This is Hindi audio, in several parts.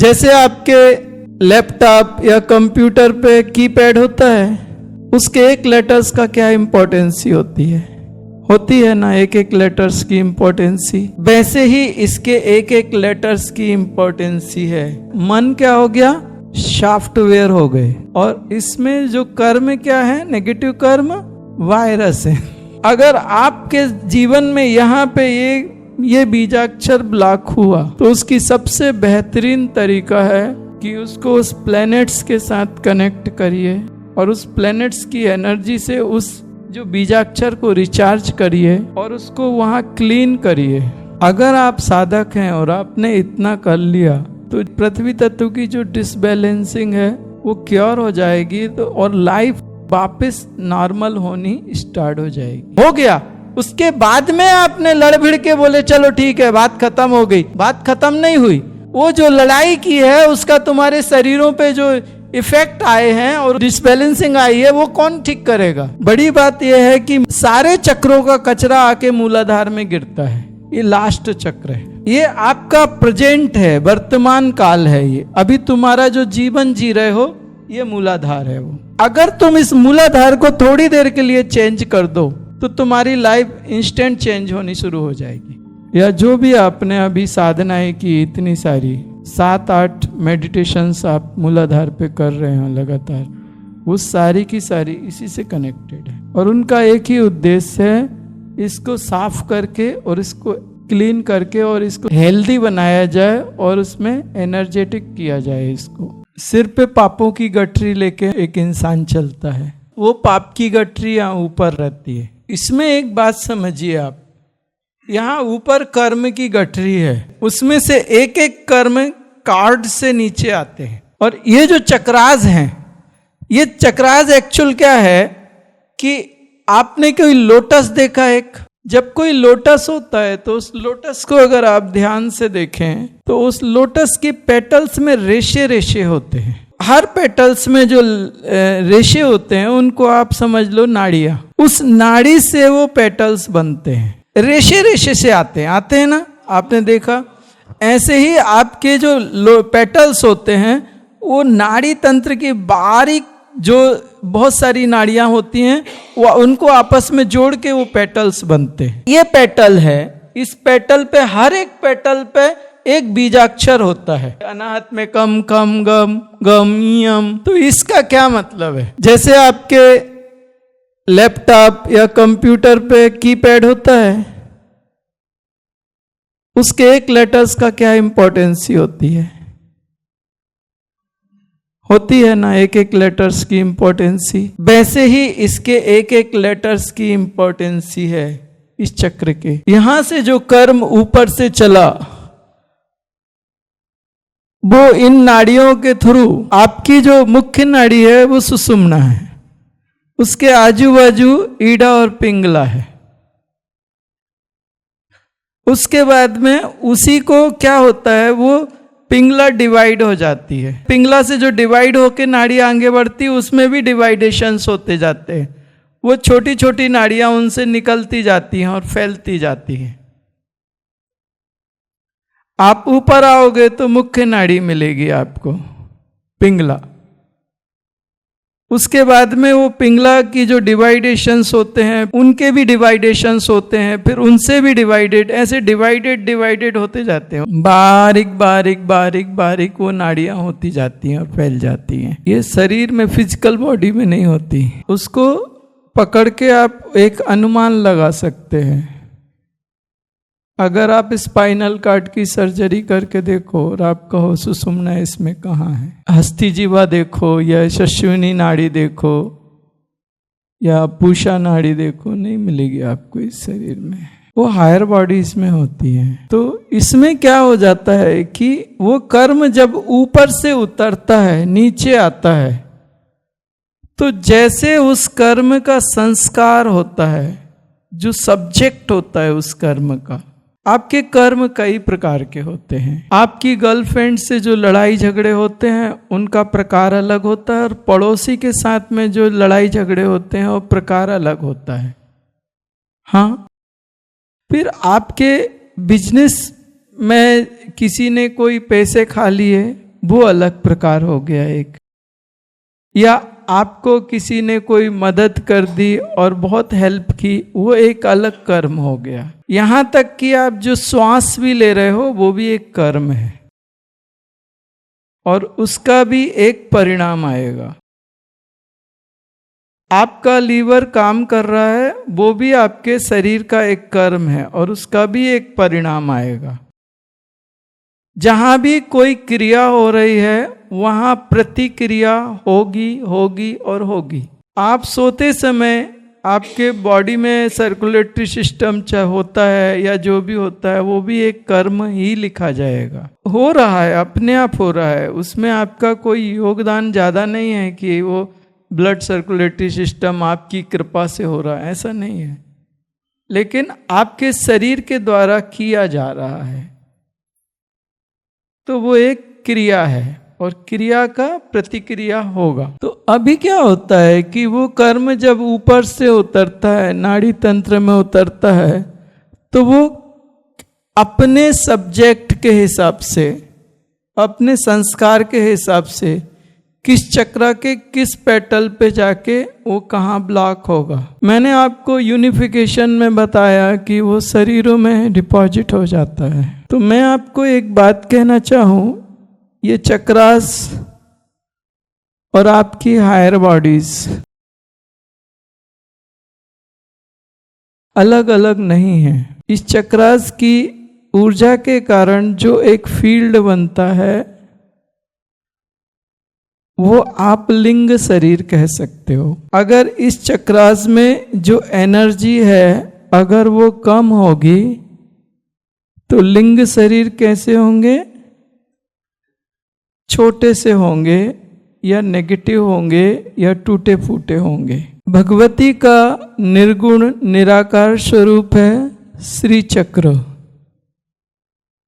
जैसे आपके लैपटॉप या कंप्यूटर पे कीपैड होता है, उसके एक लेटर्स का क्या इम्पोर्टेंसी होती है ना, एक एक लेटर्स की इम्पोर्टेंसी। वैसे ही इसके एक एक लेटर्स की इम्पोर्टेंसी है। मन क्या हो गया, सॉफ्टवेयर हो गए। और इसमें जो कर्म क्या है, नेगेटिव कर्म वायरस है। अगर आपके जीवन में यहाँ पे ये बीजाक्षर ब्लॉक हुआ तो उसकी सबसे बेहतरीन तरीका है कि उसको उस प्लैनेट्स के साथ कनेक्ट करिए और उस प्लैनेट्स की एनर्जी से उस जो बीजाक्षर को रिचार्ज करिए और उसको वहाँ क्लीन करिए। अगर आप साधक हैं और आपने इतना कर लिया तो पृथ्वी तत्व की जो डिसबैलेंसिंग है वो क्योर हो जाएगी, तो और लाइफ वापस नॉर्मल होनी स्टार्ट हो जाएगी। हो गया, उसके बाद में आपने लड़ भिड़ के बोले चलो ठीक है बात खत्म हो गई, बात खत्म नहीं हुई। वो जो लड़ाई की है उसका तुम्हारे शरीरों पे जो इफेक्ट आए हैं और डिसबैलेंसिंग आई है वो कौन ठीक करेगा। बड़ी बात यह है कि सारे चक्रों का कचरा आके मूलाधार में गिरता है। ये लास्ट चक्र है, ये आपका प्रेजेंट है, वर्तमान काल है। ये अभी तुम्हारा जो जीवन जी रहे हो ये मूलाधार है। वो अगर तुम इस मूलाधार को थोड़ी देर के लिए चेंज कर दो तो तुम्हारी लाइफ इंस्टेंट चेंज होनी शुरू हो जाएगी। या जो भी आपने अभी साधनाएं की, इतनी सारी 7-8 मेडिटेशंस आप मूलाधार पे कर रहे हो लगातार, वो सारी की सारी इसी से कनेक्टेड है। और उनका एक ही उद्देश्य है, इसको साफ करके और इसको क्लीन करके और इसको हेल्दी बनाया जाए और उसमें एनर्जेटिक किया जाए। इसको सिर पे पापों की गठरी लेके एक इंसान चलता है, वो पाप की गठरी यहाँ ऊपर रहती है। इसमें एक बात समझिए आप, यहाँ ऊपर कर्म की गठरी है, उसमें से एक एक कर्म कार्ड से नीचे आते हैं। और ये जो चक्रास हैं, ये चक्रास एक्चुअल क्या है कि आपने कोई लोटस देखा, एक जब कोई लोटस होता है तो उस लोटस को अगर आप ध्यान से देखें तो उस लोटस की पेटल्स में रेशे रेशे होते हैं। हर पेटल्स में जो रेशे होते हैं उनको आप समझ लो नाड़ियां, उस नाड़ी से वो पेटल्स बनते हैं। रेशे रेशे से आते हैं ना, आपने देखा। ऐसे ही आपके जो पेटल्स होते हैं वो नाड़ी तंत्र की बारीक जो बहुत सारी नाड़ियां होती हैं वो उनको आपस में जोड़ के वो पेटल्स बनते हैं। ये पेटल है, इस पेटल पे हर एक पेटल पे एक बीजाक्षर होता है। अनाहत में कम कम गम गम यम। तो इसका क्या मतलब है, जैसे आपके लैपटॉप या कंप्यूटर पे कीपैड होता है, उसके एक लेटर्स का क्या इम्पोर्टेंसी होती है ना, एक एक लेटर्स की इम्पोर्टेंसी। वैसे ही इसके एक एक लेटर्स की इम्पोर्टेंसी है इस चक्र के। यहां से जो कर्म ऊपर से चला वो इन नाड़ियों के थ्रू, आपकी जो मुख्य नाड़ी है वो सुषुम्ना है, उसके आजू बाजू ईडा और पिंगला है। उसके बाद में उसी को क्या होता है, वो पिंगला डिवाइड हो जाती है। पिंगला से जो डिवाइड होके नाड़ियां आगे बढ़ती है उसमें भी डिवाइडेशंस होते जाते हैं। वो छोटी छोटी नाड़ियां उनसे निकलती जाती हैं और फैलती जाती हैं। आप ऊपर आओगे तो मुख्य नाड़ी मिलेगी आपको, पिंगला। उसके बाद में वो पिंगला की जो डिवाइडेशंस होते हैं उनके भी डिवाइडेशंस होते हैं, फिर उनसे भी डिवाइडेड, ऐसे डिवाइडेड होते जाते हैं। बारीक बारीक बारीक बारीक वो नाड़ियां होती जाती हैं और फैल जाती हैं। ये शरीर में, फिजिकल बॉडी में नहीं होती। उसको पकड़ के आप एक अनुमान लगा सकते हैं। अगर आप स्पाइनल कार्ड की सर्जरी करके देखो और आप कहो सुषुम्ना इसमें कहाँ है, हस्तिजीवा देखो या यशस्विनी नाड़ी देखो या पूषा नाड़ी देखो, नहीं मिलेगी आपको इस शरीर में। वो हायर बॉडीज में होती है। तो इसमें क्या हो जाता है कि वो कर्म जब ऊपर से उतरता है, नीचे आता है, तो जैसे उस कर्म का संस्कार होता है, जो सब्जेक्ट होता है उस कर्म का। आपके कर्म कई प्रकार के होते हैं। आपकी गर्लफ्रेंड से जो लड़ाई झगड़े होते हैं उनका प्रकार अलग होता है, और पड़ोसी के साथ में जो लड़ाई झगड़े होते हैं वो प्रकार अलग होता है। हाँ, फिर आपके बिजनेस में किसी ने कोई पैसे खा लिए वो अलग प्रकार हो गया एक। या आपको किसी ने कोई मदद कर दी और बहुत हेल्प की, वो एक अलग कर्म हो गया। यहां तक कि आप जो श्वास भी ले रहे हो वो भी एक कर्म है और उसका भी एक परिणाम आएगा। आपका लीवर काम कर रहा है, वो भी आपके शरीर का एक कर्म है और उसका भी एक परिणाम आएगा। जहां भी कोई क्रिया हो रही है वहां प्रतिक्रिया होगी होगी और होगी। आप सोते समय आपके बॉडी में सर्कुलेटरी सिस्टम चाहे होता है या जो भी होता है, वो भी एक कर्म ही लिखा जाएगा। हो रहा है, अपने आप हो रहा है, उसमें आपका कोई योगदान ज़्यादा नहीं है कि वो ब्लड सर्कुलेटरी सिस्टम आपकी कृपा से हो रहा है, ऐसा नहीं है। लेकिन आपके शरीर के द्वारा किया जा रहा है, तो वो एक क्रिया है और क्रिया का प्रतिक्रिया होगा। तो अभी क्या होता है कि वो कर्म जब ऊपर से उतरता है, नाड़ी तंत्र में उतरता है, तो वो अपने सब्जेक्ट के हिसाब से, अपने संस्कार के हिसाब से किस चक्र के किस पेटल पे जाके वो कहाँ ब्लॉक होगा। मैंने आपको यूनिफिकेशन में बताया कि वो शरीरों में डिपॉजिट हो जाता है। तो मैं आपको एक बात कहना चाहूँ, ये चक्रास और आपकी हायर बॉडीज अलग अलग नहीं है। इस चक्रास की ऊर्जा के कारण जो एक फील्ड बनता है वो आप लिंग शरीर कह सकते हो। अगर इस चक्रास में जो एनर्जी है अगर वो कम होगी तो लिंग शरीर कैसे होंगे? छोटे से होंगे या नेगेटिव होंगे या टूटे फूटे होंगे। भगवती का निर्गुण निराकार स्वरूप है श्री चक्र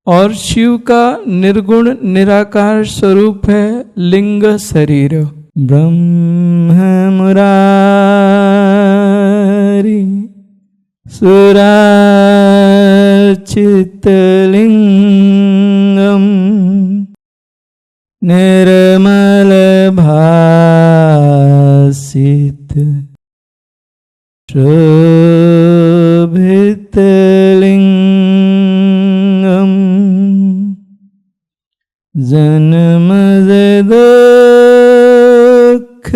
और शिव का निर्गुण निराकार स्वरूप है लिंग शरीर। ब्रह्म मुरारी सुरार्चित लिंगम निर्मल भासित शोभित लिंगम जन्म दुख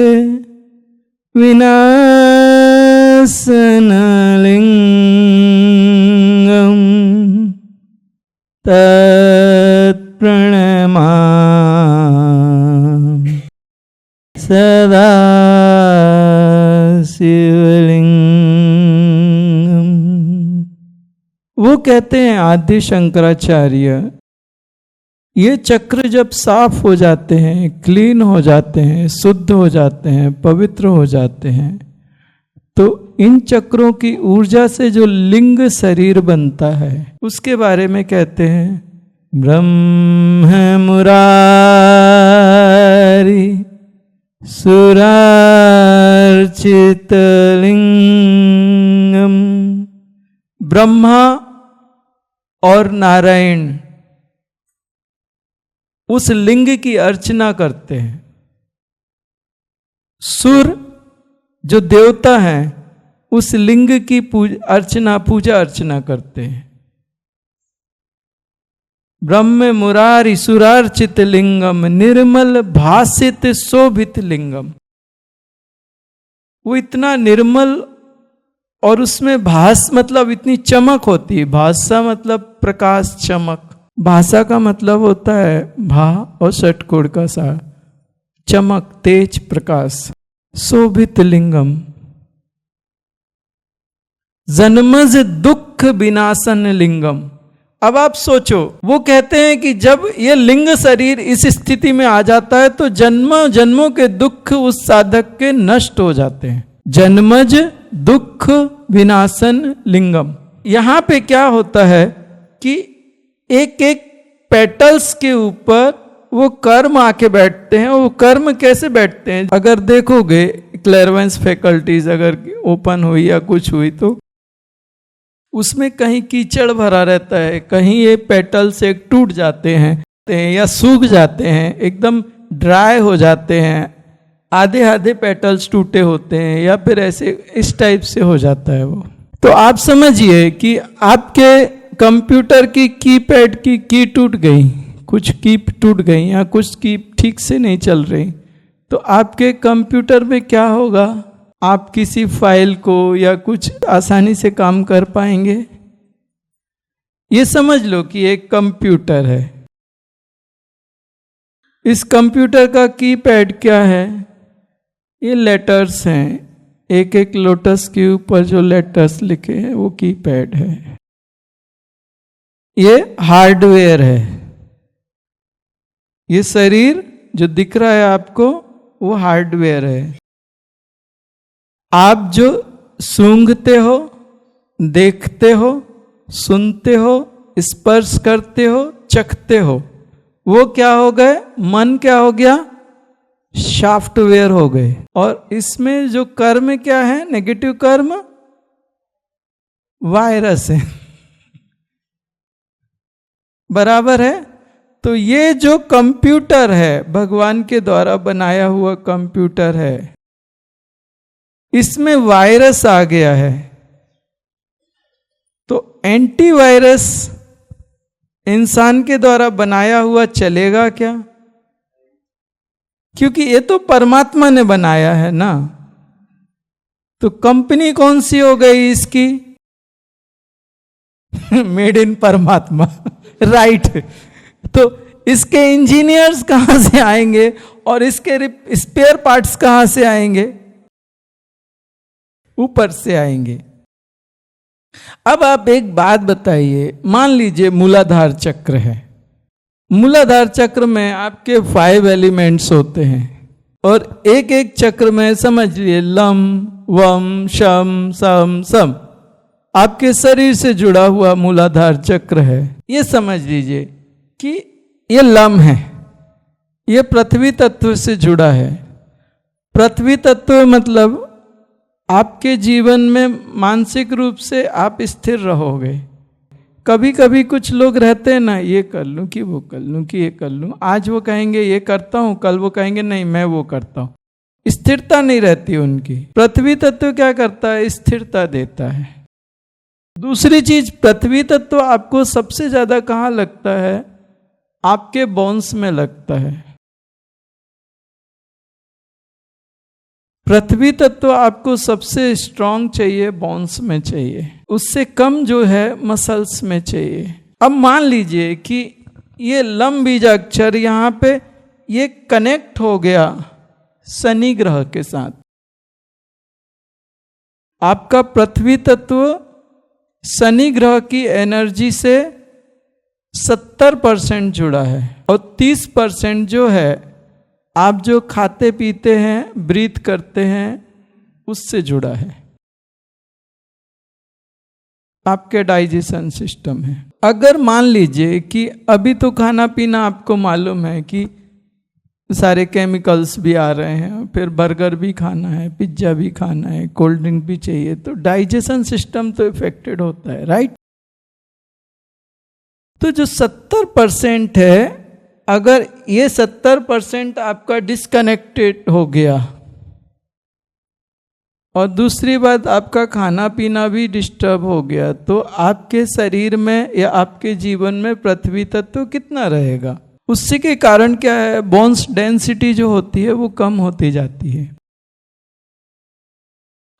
विनाशन लिंगम तत्प्रणमाम सदा शिवलिंगम। वो कहते हैं आदि शंकराचार्य, ये चक्र जब साफ हो जाते हैं, क्लीन हो जाते हैं, शुद्ध हो जाते हैं, पवित्र हो जाते हैं, तो इन चक्रों की ऊर्जा से जो लिंग शरीर बनता है उसके बारे में कहते हैं ब्रह्म मुरारी सुरार्चित लिंगम। ब्रह्मा और नारायण उस लिंग की अर्चना करते हैं। सुर जो देवता हैं उस लिंग की पूजा अर्चना करते हैं। ब्रह्म मुरारी सुरार्चित लिंगम निर्मल भासित शोभित लिंगम। वो इतना निर्मल और उसमें भास मतलब इतनी चमक होती है। भाषा मतलब प्रकाश, चमक। भाषा का मतलब होता है भा और षटकोण का सा, चमक, तेज, प्रकाश। शोभित लिंगम जन्मज दुख विनाशन लिंगम। अब आप सोचो, वो कहते हैं कि जब ये लिंग शरीर इस स्थिति में आ जाता है तो जन्म जन्मों के दुख उस साधक के नष्ट हो जाते हैं। जन्मज दुख विनाशन लिंगम। यहां पे क्या होता है कि एक एक पेटल्स के ऊपर वो कर्म आके बैठते हैं। वो कर्म कैसे बैठते हैं? अगर देखोगे क्लेयरवेंस फैकल्टीज अगर ओपन हुई या कुछ हुई तो उसमें कहीं कीचड़ भरा रहता है, कहीं ये पेटल्स एक टूट जाते हैं, हैं या सूख जाते हैं, एकदम ड्राई हो जाते हैं, आधे आधे पेटल्स टूटे होते हैं, या फिर ऐसे इस टाइप से हो जाता है वो। तो आप समझिए कि आपके कंप्यूटर की कीपैड की की टूट गई, कुछ की टूट गई या कुछ की ठीक से नहीं चल रही, तो आपके कंप्यूटर में क्या होगा? आप किसी फाइल को या कुछ आसानी से काम कर पाएंगे? ये समझ लो कि एक कंप्यूटर है, इस कंप्यूटर का कीपैड क्या है? ये लेटर्स हैं, एक एक लोटस के ऊपर जो लेटर्स लिखे हैं वो कीपैड है। ये हार्डवेयर है, ये शरीर जो दिख रहा है आपको वो हार्डवेयर है। आप जो सूंघते हो, देखते हो, सुनते हो, स्पर्श करते हो, चखते हो, वो क्या हो गए? मन क्या हो गया? सॉफ्टवेयर हो गए। और इसमें जो कर्म क्या है? नेगेटिव कर्म वायरस है। बराबर है? तो ये जो कंप्यूटर है, भगवान के द्वारा बनाया हुआ कंप्यूटर है, इसमें वायरस आ गया है। तो एंटीवायरस इंसान के द्वारा बनाया हुआ चलेगा क्या? क्योंकि ये तो परमात्मा ने बनाया है ना। तो कंपनी कौन सी हो गई इसकी? मेड इन परमात्मा। राइट। तो इसके इंजीनियर्स कहां से आएंगे और इसके स्पेयर पार्ट्स कहां से आएंगे? ऊपर से आएंगे। अब आप एक बात बताइए, मान लीजिए मूलाधार चक्र है, मूलाधार चक्र में आपके 5 एलिमेंट्स होते हैं और एक एक चक्र में समझ लिए लम वम शम सम सम आपके शरीर से जुड़ा हुआ मूलाधार चक्र है। ये समझ लीजिए कि ये लम है, ये पृथ्वी तत्व से जुड़ा है। पृथ्वी तत्व मतलब आपके जीवन में मानसिक रूप से आप स्थिर रहोगे। कभी कभी कुछ लोग रहते हैं ना, ये कर लूं कि वो कर लूं कि ये कर लूं, आज वो कहेंगे ये करता हूं, कल वो कहेंगे नहीं मैं वो करता हूं। स्थिरता नहीं रहती उनकी। पृथ्वी तत्व क्या करता है? स्थिरता देता है। दूसरी चीज, पृथ्वी तत्व आपको सबसे ज्यादा कहां लगता है? आपके बोन्स में लगता है। पृथ्वी तत्व आपको सबसे स्ट्रांग चाहिए, बोन्स में चाहिए, उससे कम जो है मसल्स में चाहिए। अब मान लीजिए कि ये लम बीजाक्षर यहां पे ये कनेक्ट हो गया शनि ग्रह के साथ। आपका पृथ्वी तत्व शनि ग्रह की एनर्जी से 70% जुड़ा है और 30% जो है आप जो खाते पीते हैं, ब्रीथ करते हैं, उससे जुड़ा है। आपके डाइजेशन सिस्टम है। अगर मान लीजिए कि अभी तो खाना पीना आपको मालूम है कि सारे केमिकल्स भी आ रहे हैं, फिर बर्गर भी खाना है, पिज्जा भी खाना है, कोल्ड ड्रिंक भी चाहिए, तो डाइजेशन सिस्टम तो इफेक्टेड होता है, राइट। तो जो 70% है, अगर ये 70% आपका डिस्कनेक्टेड हो गया और दूसरी बात आपका खाना पीना भी डिस्टर्ब हो गया, तो आपके शरीर में या आपके जीवन में पृथ्वी तत्व कितना रहेगा? उससे के कारण क्या है? बोन्स डेंसिटी जो होती है वो कम होती जाती है।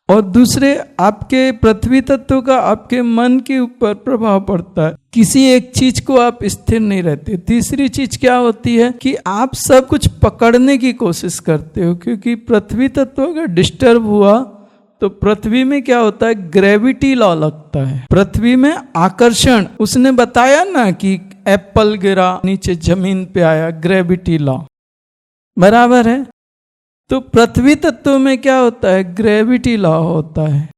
और दूसरे, आपके पृथ्वी तत्व का आपके मन के ऊपर प्रभाव पड़ता है। किसी एक चीज को आप स्थिर नहीं रहते। तीसरी चीज क्या होती है कि आप सब कुछ पकड़ने की कोशिश करते हो, क्योंकि पृथ्वी तत्व अगर डिस्टर्ब हुआ तो पृथ्वी में क्या होता है? ग्रेविटी लॉ लगता है। पृथ्वी में आकर्षण, उसने बताया ना कि एप्पल गिरा नीचे जमीन पे आया, ग्रेविटी लॉ, बराबर है। तो पृथ्वी तत्व में क्या होता है? ग्रेविटी लॉ होता है।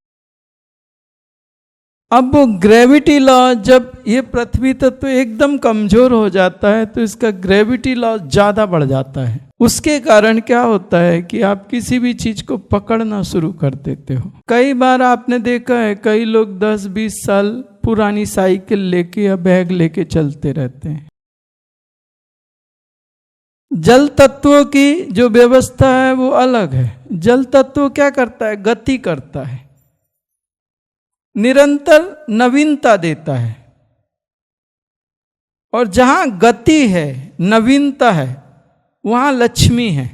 अब वो ग्रेविटी लॉ, जब ये पृथ्वी तत्व एकदम कमजोर हो जाता है तो इसका ग्रेविटी लॉ ज्यादा बढ़ जाता है। उसके कारण क्या होता है कि आप किसी भी चीज को पकड़ना शुरू कर देते हो। कई बार आपने देखा है, कई लोग 10-20 साल पुरानी साइकिल लेके या बैग लेके चलते रहते हैं। जल तत्व की जो व्यवस्था है वो अलग है। जल तत्व क्या करता है? गति करता है, निरंतर नवीनता देता है। और जहां गति है, नवीनता है, वहां लक्ष्मी है।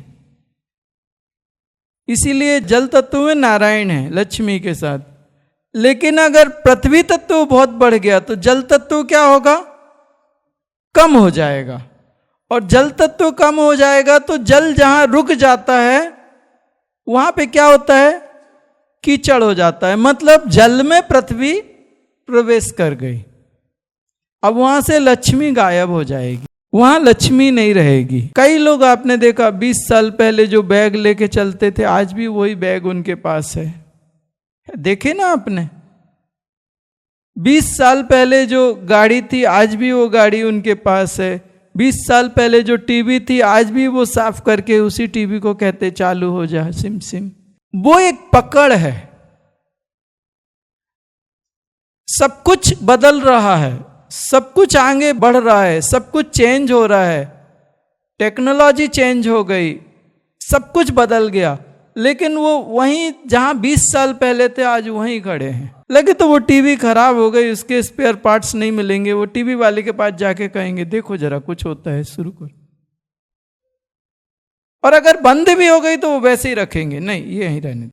इसीलिए जल तत्व में नारायण है लक्ष्मी के साथ। लेकिन अगर पृथ्वी तत्व बहुत बढ़ गया तो जल तत्व क्या होगा? कम हो जाएगा। और जल तत्व कम हो जाएगा तो जल जहां रुक जाता है वहां पे क्या होता है? कीचड़ हो जाता है। मतलब जल में पृथ्वी प्रवेश कर गई। अब वहां से लक्ष्मी गायब हो जाएगी, वहां लक्ष्मी नहीं रहेगी। कई लोग आपने देखा 20 साल पहले जो बैग लेके चलते थे, आज भी वही बैग उनके पास है। देखे ना आपने? 20 साल पहले जो गाड़ी थी, आज भी वो गाड़ी उनके पास है। 20 साल पहले जो टीवी थी, आज भी वो साफ करके उसी टीवी को कहते चालू हो जा सिम सिम। वो एक पकड़ है। सब कुछ बदल रहा है, सब कुछ आगे बढ़ रहा है, सब कुछ चेंज हो रहा है, टेक्नोलॉजी चेंज हो गई, सब कुछ बदल गया। लेकिन वो वहीं जहां 20 साल पहले थे आज वहीं खड़े हैं। लगे तो वो टीवी खराब हो गई, उसके स्पेयर पार्ट्स नहीं मिलेंगे, वो टीवी वाले के पास जाके कहेंगे देखो जरा कुछ होता है, शुरू कर। और अगर बंद भी हो गई तो वो वैसे ही रखेंगे, नहीं ये यहीं रहने,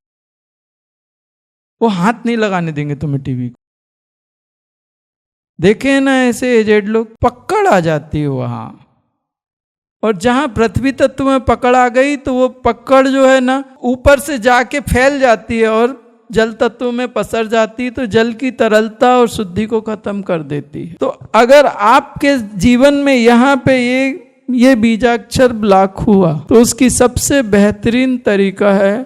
वो हाथ नहीं लगाने देंगे तुम्हें टीवी को। देखे ना ऐसे एजेड लोग, पकड़ आ जाती है वहां। और जहां पृथ्वी तत्व में पकड़ आ गई तो वो पकड़ जो है ना ऊपर से जाके फैल जाती है और जल तत्व में पसर जाती है, तो जल की तरलता और शुद्धि को खत्म कर देती है। तो अगर आपके जीवन में यहाँ पे ये बीजाक्षर ब्लॉक हुआ तो उसकी सबसे बेहतरीन तरीका है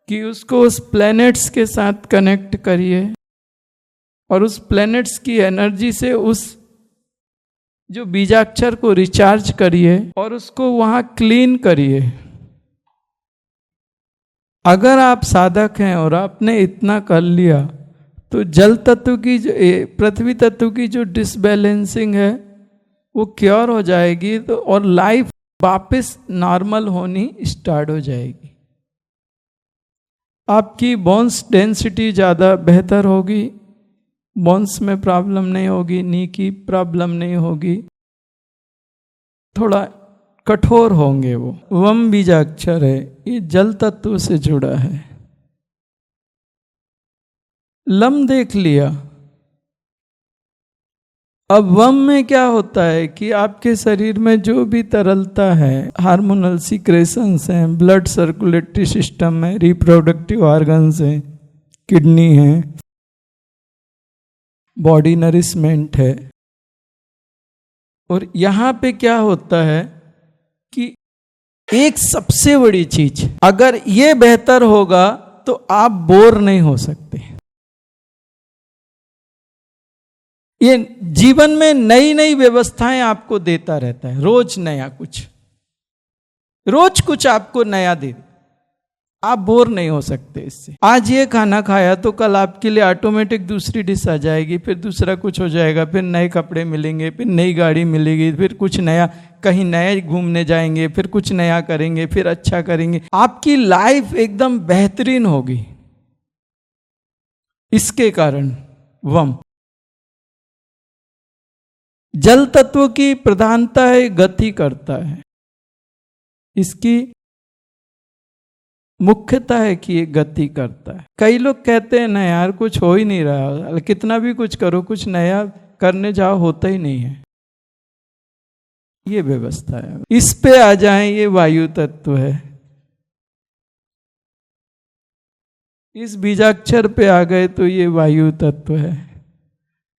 कि उसको उस प्लैनेट्स के साथ कनेक्ट करिए और उस प्लैनेट्स की एनर्जी से उस जो बीजाक्षर को रिचार्ज करिए और उसको वहां क्लीन करिए। अगर आप साधक हैं और आपने इतना कर लिया तो जल तत्व की जो पृथ्वी तत्व की जो डिसबैलेंसिंग है वो क्योर हो जाएगी। तो और लाइफ वापस नॉर्मल होनी स्टार्ट हो जाएगी। आपकी बोन्स डेंसिटी ज़्यादा बेहतर होगी, बोन्स में प्रॉब्लम नहीं होगी, नी की प्रॉब्लम नहीं होगी, थोड़ा कठोर होंगे वो। वम बीजाक्षर है, ये जल तत्व से जुड़ा है। लम देख लिया। अब वम में क्या होता है कि आपके शरीर में जो भी तरलता है, हार्मोनल सीक्रेशंस हैं, ब्लड सर्कुलेटरी सिस्टम है, रिप्रोडक्टिव ऑर्गन्स हैं, किडनी है, बॉडी नरिशमेंट है। और यहाँ पे क्या होता है कि एक सबसे बड़ी चीज, अगर ये बेहतर होगा तो आप बोर नहीं हो सकते। ये जीवन में नई नई व्यवस्थाएं आपको देता रहता है, रोज नया कुछ, रोज कुछ आपको नया दे, आप बोर नहीं हो सकते इससे। आज ये खाना खाया तो कल आपके लिए ऑटोमेटिक दूसरी डिश आ जाएगी, फिर दूसरा कुछ हो जाएगा, फिर नए कपड़े मिलेंगे, फिर नई गाड़ी मिलेगी, फिर कुछ नया, कहीं नए घूमने जाएंगे, फिर कुछ नया करेंगे, फिर अच्छा करेंगे। आपकी लाइफ एकदम बेहतरीन होगी इसके कारण। वम जल तत्व की प्रधानता है, गति करता है। इसकी मुख्यता है कि ये गति करता है। कई लोग कहते हैं ना यार कुछ हो ही नहीं रहा, कितना भी कुछ करो, कुछ नया करने जाओ होता ही नहीं है। ये व्यवस्था है। इस पे आ जाएं, ये वायु तत्व है। इस बीजाक्षर पे आ गए तो ये वायु तत्व है।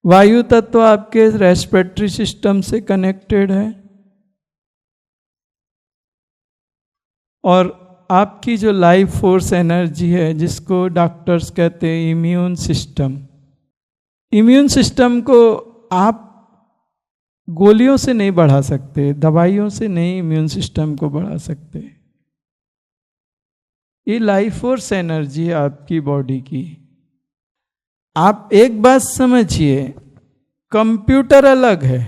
वायु तत्व आपके रेस्पिरेटरी सिस्टम से कनेक्टेड है और आपकी जो लाइफ फोर्स एनर्जी है, जिसको डॉक्टर्स कहते हैं इम्यून सिस्टम, इम्यून सिस्टम को आप गोलियों से नहीं बढ़ा सकते, दवाइयों से नहीं इम्यून सिस्टम को बढ़ा सकते। ये लाइफ फोर्स एनर्जी है आपकी बॉडी की। आप एक बात समझिए, कंप्यूटर अलग है,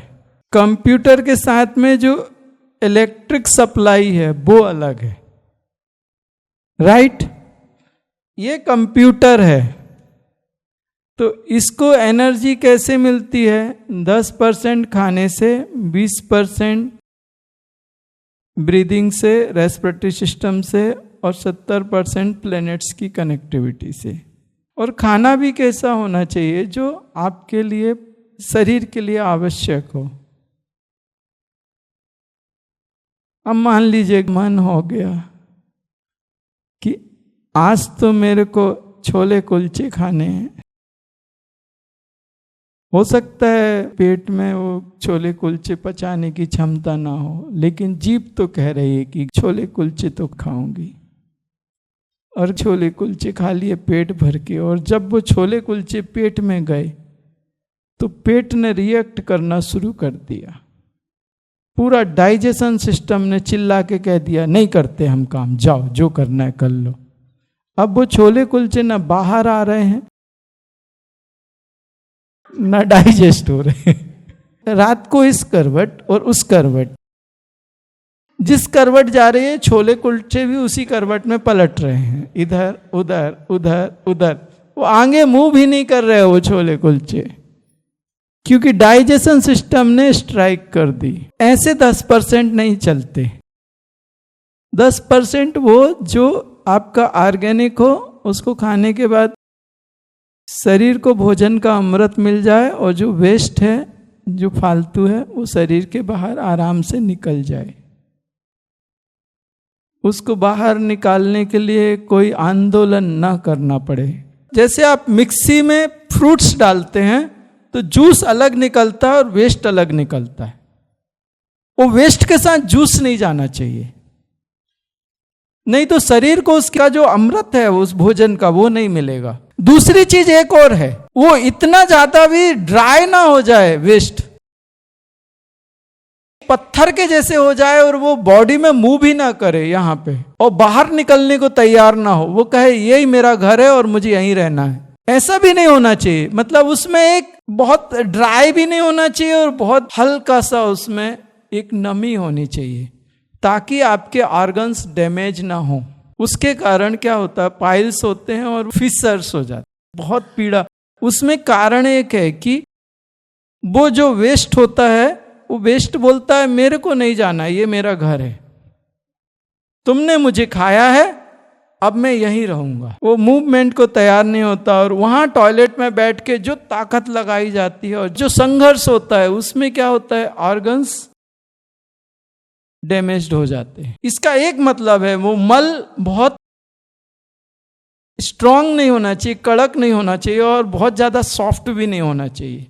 कंप्यूटर के साथ में जो इलेक्ट्रिक सप्लाई है वो अलग है, राइट? ये कंप्यूटर है, तो इसको एनर्जी कैसे मिलती है? 10% खाने से, 20% ब्रीदिंग से, रेस्पिरेटरी सिस्टम से, और 70% प्लैनेट्स की कनेक्टिविटी से। और खाना भी कैसा होना चाहिए? जो आपके लिए, शरीर के लिए आवश्यक हो। अब मान लीजिए मन हो गया कि आज तो मेरे को छोले कुलचे खाने हैं। हो सकता है पेट में वो छोले कुलचे पचाने की क्षमता ना हो, लेकिन जीभ तो कह रही है कि छोले कुलचे तो खाऊंगी। और छोले कुलचे खा लिए पेट भर के, और जब वो छोले कुलचे पेट में गए तो पेट ने रिएक्ट करना शुरू कर दिया। पूरा डाइजेशन सिस्टम ने चिल्ला के कह दिया नहीं करते हम काम, जाओ जो करना है कर लो। अब वो छोले कुलचे ना बाहर आ रहे हैं ना डाइजेस्ट हो रहे हैं। रात को इस करवट और उस करवट, जिस करवट जा रही है छोले कुलचे भी उसी करवट में पलट रहे हैं, इधर उधर उधर उधर। वो आगे मुंह भी नहीं कर रहे वो छोले कुलचे, क्योंकि डाइजेशन सिस्टम ने स्ट्राइक कर दी। ऐसे 10% नहीं चलते। 10% वो जो आपका ऑर्गेनिक हो, उसको खाने के बाद शरीर को भोजन का अमृत मिल जाए, और जो वेस्ट है, जो फालतू है, वो शरीर के बाहर आराम से निकल जाए। उसको बाहर निकालने के लिए कोई आंदोलन ना करना पड़े। जैसे आप मिक्सी में फ्रूट्स डालते हैं तो जूस अलग निकलता है और वेस्ट अलग निकलता है। वो वेस्ट के साथ जूस नहीं जाना चाहिए, नहीं तो शरीर को उसका जो अमृत है उस भोजन का वो नहीं मिलेगा। दूसरी चीज एक और है, वो इतना ज्यादा भी ड्राई ना हो जाए, वेस्ट पत्थर के जैसे हो जाए और वो बॉडी में मूव भी ना करे यहाँ पे, और बाहर निकलने को तैयार ना हो। वो कहे यही मेरा घर है और मुझे यहीं रहना है, ऐसा भी नहीं होना चाहिए। मतलब उसमें एक बहुत ड्राई भी नहीं होना चाहिए और बहुत हल्का सा उसमें एक नमी होनी चाहिए, ताकि आपके ऑर्गन्स डैमेज ना हो। उसके कारण क्या होता है, पाइल्स होते हैं और फिशर्स हो जाते, बहुत पीड़ा। उसमें कारण एक है कि वो जो वेस्ट होता है, वो वेस्ट बोलता है मेरे को नहीं जाना, ये मेरा घर है, तुमने मुझे खाया है, अब मैं यहीं रहूंगा। वो मूवमेंट को तैयार नहीं होता, और वहां टॉयलेट में बैठ के जो ताकत लगाई जाती है और जो संघर्ष होता है, उसमें क्या होता है, ऑर्गन्स डैमेज्ड हो जाते हैं। इसका एक मतलब है वो मल बहुत स्ट्रांग नहीं होना चाहिए, कड़क नहीं होना चाहिए, और बहुत ज्यादा सॉफ्ट भी नहीं होना चाहिए।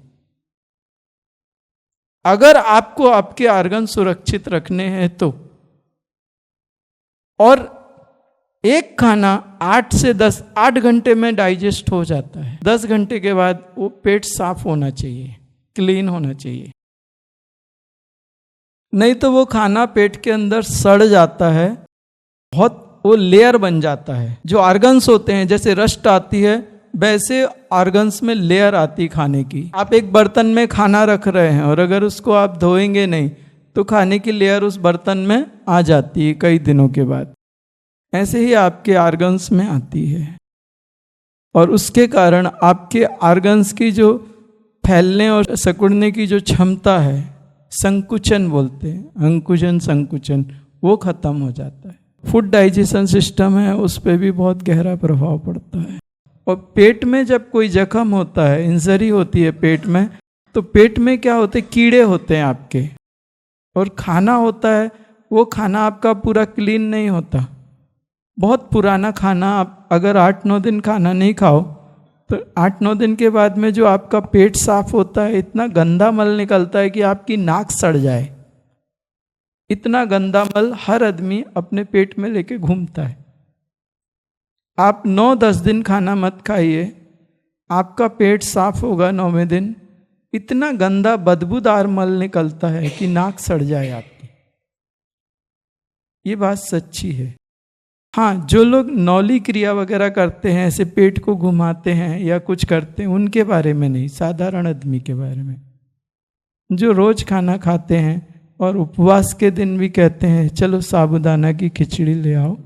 अगर आपको आपके ऑर्गन सुरक्षित रखने हैं तो। और एक खाना 8 से 8 घंटे में डाइजेस्ट हो जाता है। 10 घंटे के बाद वो पेट साफ होना चाहिए, क्लीन होना चाहिए, नहीं तो वो खाना पेट के अंदर सड़ जाता है, बहुत वो लेयर बन जाता है। जो ऑर्गन्स होते हैं, जैसे रस्ट आती है वैसे ऑर्गन्स में लेयर आती खाने की। आप एक बर्तन में खाना रख रहे हैं और अगर उसको आप धोएंगे नहीं तो खाने की लेयर उस बर्तन में आ जाती है कई दिनों के बाद। ऐसे ही आपके ऑर्गन्स में आती है, और उसके कारण आपके ऑर्गन्स की जो फैलने और सिकुड़ने की जो क्षमता है, संकुचन बोलते हैं, अंकुचन संकुचन, वो खत्म हो जाता है। फूड डाइजेशन सिस्टम है, उस पर भी बहुत गहरा प्रभाव पड़ता है। और पेट में जब कोई जख्म होता है, इंजरी होती है पेट में, तो पेट में क्या होते हैं, कीड़े होते हैं आपके, और खाना होता है, वो खाना आपका पूरा क्लीन नहीं होता। बहुत पुराना खाना आप अगर 8-9 दिन खाना नहीं खाओ तो 8-9 दिन के बाद में जो आपका पेट साफ होता है, इतना गंदा मल निकलता है कि आपकी नाक सड़ जाए। इतना गंदा मल हर आदमी अपने पेट में लेके घूमता है। आप 9-10 दिन खाना मत खाइए, आपका पेट साफ होगा 9वें दिन। इतना गंदा बदबूदार मल निकलता है कि नाक सड़ जाए आपकी। ये बात सच्ची है। हाँ, जो लोग नौली क्रिया वगैरह करते हैं, ऐसे पेट को घुमाते हैं या कुछ करते हैं, उनके बारे में नहीं, साधारण आदमी के बारे में। जो रोज खाना खाते हैं, और उपवास के दिन भी कहते हैं चलो साबूदाना की खिचड़ी ले आओ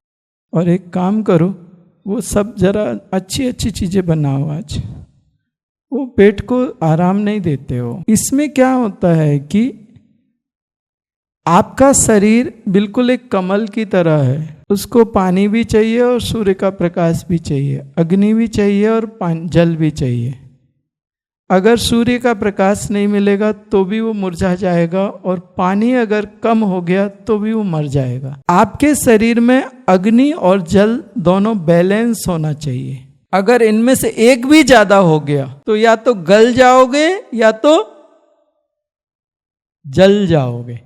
और एक काम करो, वो सब जरा अच्छी अच्छी चीज़ें बनाओ आज। वो पेट को आराम नहीं देते हो। इसमें क्या होता है कि आपका शरीर बिल्कुल एक कमल की तरह है, उसको पानी भी चाहिए और सूर्य का प्रकाश भी चाहिए, अग्नि भी चाहिए और जल भी चाहिए। अगर सूर्य का प्रकाश नहीं मिलेगा तो भी वो मुरझा जाएगा, और पानी अगर कम हो गया तो भी वो मर जाएगा। आपके शरीर में अग्नि और जल दोनों बैलेंस होना चाहिए। अगर इनमें से एक भी ज्यादा हो गया तो या तो गल जाओगे या तो जल जाओगे।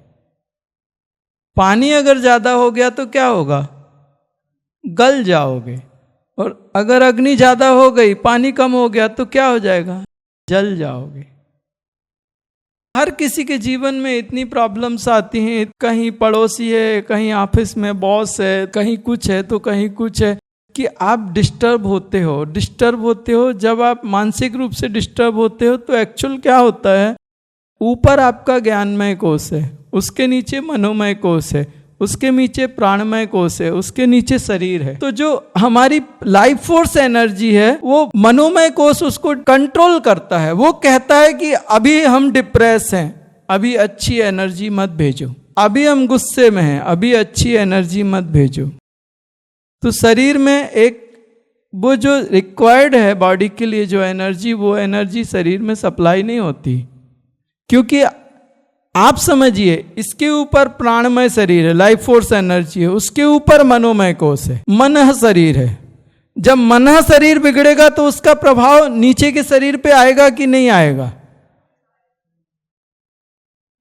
पानी अगर ज्यादा हो गया तो क्या होगा? गल जाओगे। और अगर अग्नि ज्यादा हो गई, पानी कम हो गया तो क्या हो जाएगा? जल जाओगे। हर किसी के जीवन में इतनी प्रॉब्लम्स आती हैं, कहीं पड़ोसी है, कहीं ऑफिस में बॉस है, कहीं कुछ है तो कहीं कुछ है, कि आप डिस्टर्ब होते हो। जब आप मानसिक रूप से डिस्टर्ब होते हो तो एक्चुअल क्या होता है, ऊपर आपका ज्ञानमय कोश है, उसके नीचे मनोमय कोश है, उसके नीचे प्राणमय कोश है, उसके नीचे शरीर है। तो जो हमारी लाइफ फोर्स एनर्जी है वो मनोमय कोश उसको कंट्रोल करता है। वो कहता है कि अभी हम डिप्रेस हैं, अभी अच्छी एनर्जी मत भेजो, अभी हम गुस्से में हैं, अभी अच्छी एनर्जी मत भेजो। तो शरीर में एक वो जो रिक्वायर्ड है बॉडी के लिए जो एनर्जी, वो एनर्जी शरीर में सप्लाई नहीं होती, क्योंकि आप समझिए इसके ऊपर प्राणमय शरीर है, लाइफ फोर्स एनर्जी है, उसके ऊपर मनोमय कोश है, मन शरीर है। जब मन शरीर बिगड़ेगा तो उसका प्रभाव नीचे के शरीर पे आएगा कि नहीं आएगा?